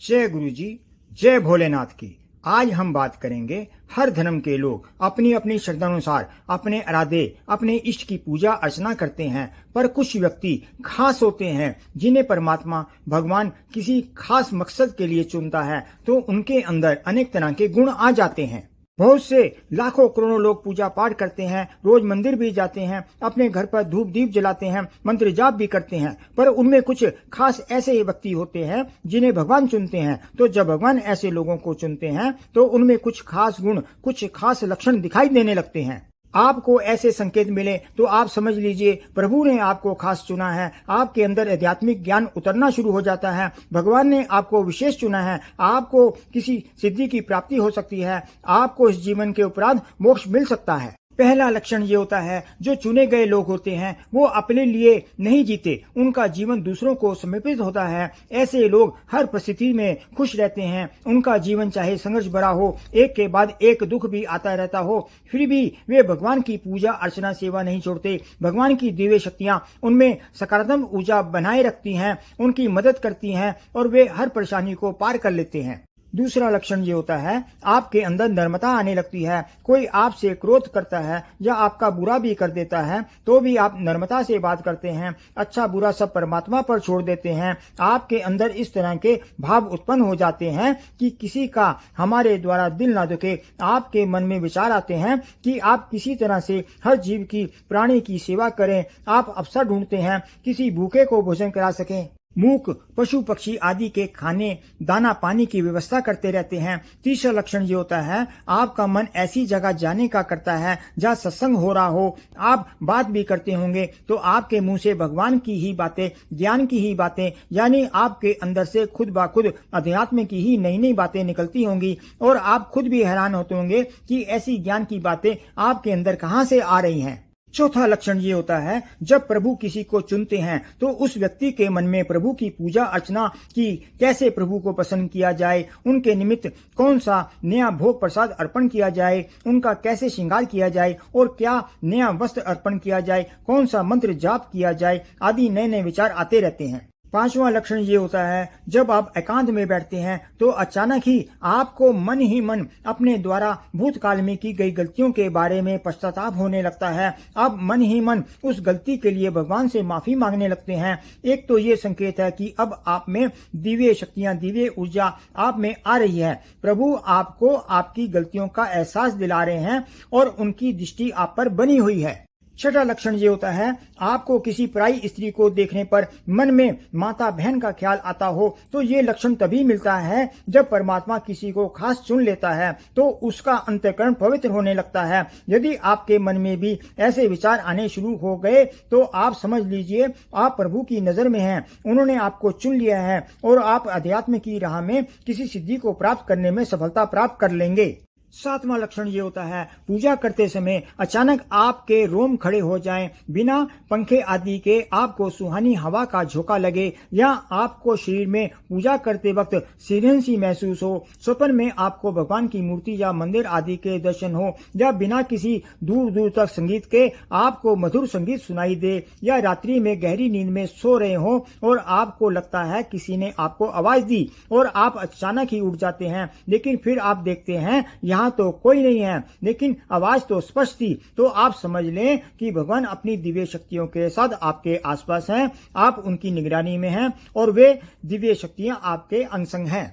जय गुरु जी, जय भोलेनाथ की। आज हम बात करेंगे हर धर्म के लोग अपनी अपनी श्रद्धानुसार अपने आराध्य अपने इष्ट की पूजा अर्चना करते हैं, पर कुछ व्यक्ति खास होते हैं जिन्हें परमात्मा भगवान किसी खास मकसद के लिए चुनता है, तो उनके अंदर अनेक तरह के गुण आ जाते हैं। बहुत से लाखों करोड़ों लोग पूजा पाठ करते हैं, रोज मंदिर भी जाते हैं, अपने घर पर धूप दीप जलाते हैं, मंत्र जाप भी करते हैं, पर उनमें कुछ खास ऐसे व्यक्ति होते हैं जिन्हें भगवान चुनते हैं। तो जब भगवान ऐसे लोगों को चुनते हैं तो उनमें कुछ खास गुण, कुछ खास लक्षण दिखाई देने लगते हैं। आपको ऐसे संकेत मिले तो आप समझ लीजिए प्रभु ने आपको खास चुना है। आपके अंदर आध्यात्मिक ज्ञान उतरना शुरू हो जाता है। भगवान ने आपको विशेष चुना है। आपको किसी सिद्धि की प्राप्ति हो सकती है। आपको इस जीवन के उपरांत मोक्ष मिल सकता है। पहला लक्षण ये होता है, जो चुने गए लोग होते हैं वो अपने लिए नहीं जीते, उनका जीवन दूसरों को समर्पित होता है। ऐसे लोग हर परिस्थिति में खुश रहते हैं। उनका जीवन चाहे संघर्ष भरा हो, एक के बाद एक दुख भी आता रहता हो, फिर भी वे भगवान की पूजा अर्चना सेवा नहीं छोड़ते। भगवान की दिव्य शक्तियां उनमें सकारात्मक ऊर्जा बनाए रखती हैं, उनकी मदद करती हैं और वे हर परेशानी को पार कर लेते हैं। दूसरा लक्षण ये होता है, आपके अंदर नम्रता आने लगती है। कोई आपसे क्रोध करता है या आपका बुरा भी कर देता है तो भी आप नम्रता से बात करते हैं, अच्छा बुरा सब परमात्मा पर छोड़ देते हैं। आपके अंदर इस तरह के भाव उत्पन्न हो जाते हैं कि किसी का हमारे द्वारा दिल ना दुखे। आपके मन में विचार आते हैं कि आप किसी तरह से हर जीव की, प्राणी की सेवा करें। आप अवसर ढूंढते हैं किसी भूखे को भोजन करा सकें। मूक पशु पक्षी आदि के खाने दाना पानी की व्यवस्था करते रहते हैं। तीसरा लक्षण ये होता है, आपका मन ऐसी जगह जाने का करता है जहाँ सत्संग हो रहा हो। आप बात भी करते होंगे तो आपके मुंह से भगवान की ही बातें, ज्ञान की ही बातें, यानी आपके अंदर से खुद ब खुद अध्यात्म की ही नई नई बातें निकलती होंगी और आप खुद भी हैरान होते होंगे कि ऐसी ज्ञान की बातें आपके अंदर कहाँ से आ रही हैं। चौथा लक्षण ये होता है, जब प्रभु किसी को चुनते हैं तो उस व्यक्ति के मन में प्रभु की पूजा अर्चना की, कैसे प्रभु को प्रसन्न किया जाए, उनके निमित्त कौन सा नया भोग प्रसाद अर्पण किया जाए, उनका कैसे श्रृंगार किया जाए और क्या नया वस्त्र अर्पण किया जाए, कौन सा मंत्र जाप किया जाए आदि नए नए विचार आते रहते हैं। पांचवा लक्षण ये होता है, जब आप एकांत में बैठते हैं तो अचानक ही आपको मन ही मन अपने द्वारा भूतकाल में की गई गलतियों के बारे में पश्चाताप होने लगता है। आप मन ही मन उस गलती के लिए भगवान से माफी मांगने लगते हैं। एक तो ये संकेत है कि अब आप में दिव्य शक्तियां, दिव्य ऊर्जा आप में आ रही है। प्रभु आपको आपकी गलतियों का एहसास दिला रहे हैं और उनकी दृष्टि आप पर बनी हुई है। छठा लक्षण ये होता है, आपको किसी पराई स्त्री को देखने पर मन में माता बहन का ख्याल आता हो, तो ये लक्षण तभी मिलता है जब परमात्मा किसी को खास चुन लेता है तो उसका अंतःकरण पवित्र होने लगता है। यदि आपके मन में भी ऐसे विचार आने शुरू हो गए तो आप समझ लीजिए आप प्रभु की नजर में हैं। उन्होंने आपको चुन लिया है और आप अध्यात्म की राह में किसी सिद्धि को प्राप्त करने में सफलता प्राप्त कर लेंगे। सातवां लक्षण ये होता है, पूजा करते समय अचानक आपके रोम खड़े हो जाएं, बिना पंखे आदि के आपको सुहानी हवा का झोंका लगे या आपको शरीर में पूजा करते वक्त सीरन सी महसूस हो, स्वप्न में आपको भगवान की मूर्ति या मंदिर आदि के दर्शन हो, या बिना किसी दूर दूर तक संगीत के आपको मधुर संगीत सुनाई दे, या रात्रि में गहरी नींद में सो रहे हो और आपको लगता है किसी ने आपको आवाज दी और आप अचानक ही उठ जाते हैं, लेकिन फिर आप देखते हैं यहाँ तो कोई नहीं है लेकिन आवाज तो स्पष्ट थी, तो आप समझ लें कि भगवान अपनी दिव्य शक्तियों के साथ आपके आसपास हैं, आप उनकी निगरानी में हैं और वे दिव्य शक्तियां आपके अंग हैं।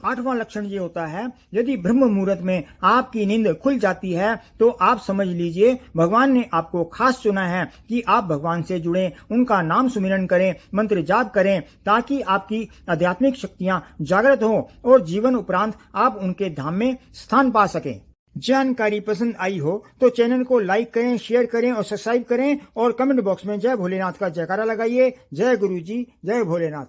आठवां लक्षण ये होता है, यदि ब्रह्म मुहूर्त में आपकी नींद खुल जाती है तो आप समझ लीजिए भगवान ने आपको खास चुना है कि आप भगवान से जुड़ें, उनका नाम सुमिरन करें, मंत्र जाप करें, ताकि आपकी आध्यात्मिक शक्तियां जागृत हों और जीवन उपरांत आप उनके धाम में स्थान पा सकें। जानकारी पसंद आई हो तो चैनल को लाइक करें, शेयर करें और सब्सक्राइब करें और कमेंट बॉक्स में जय भोलेनाथ का जयकारा लगाइए। जय गुरु जी, जय भोलेनाथ।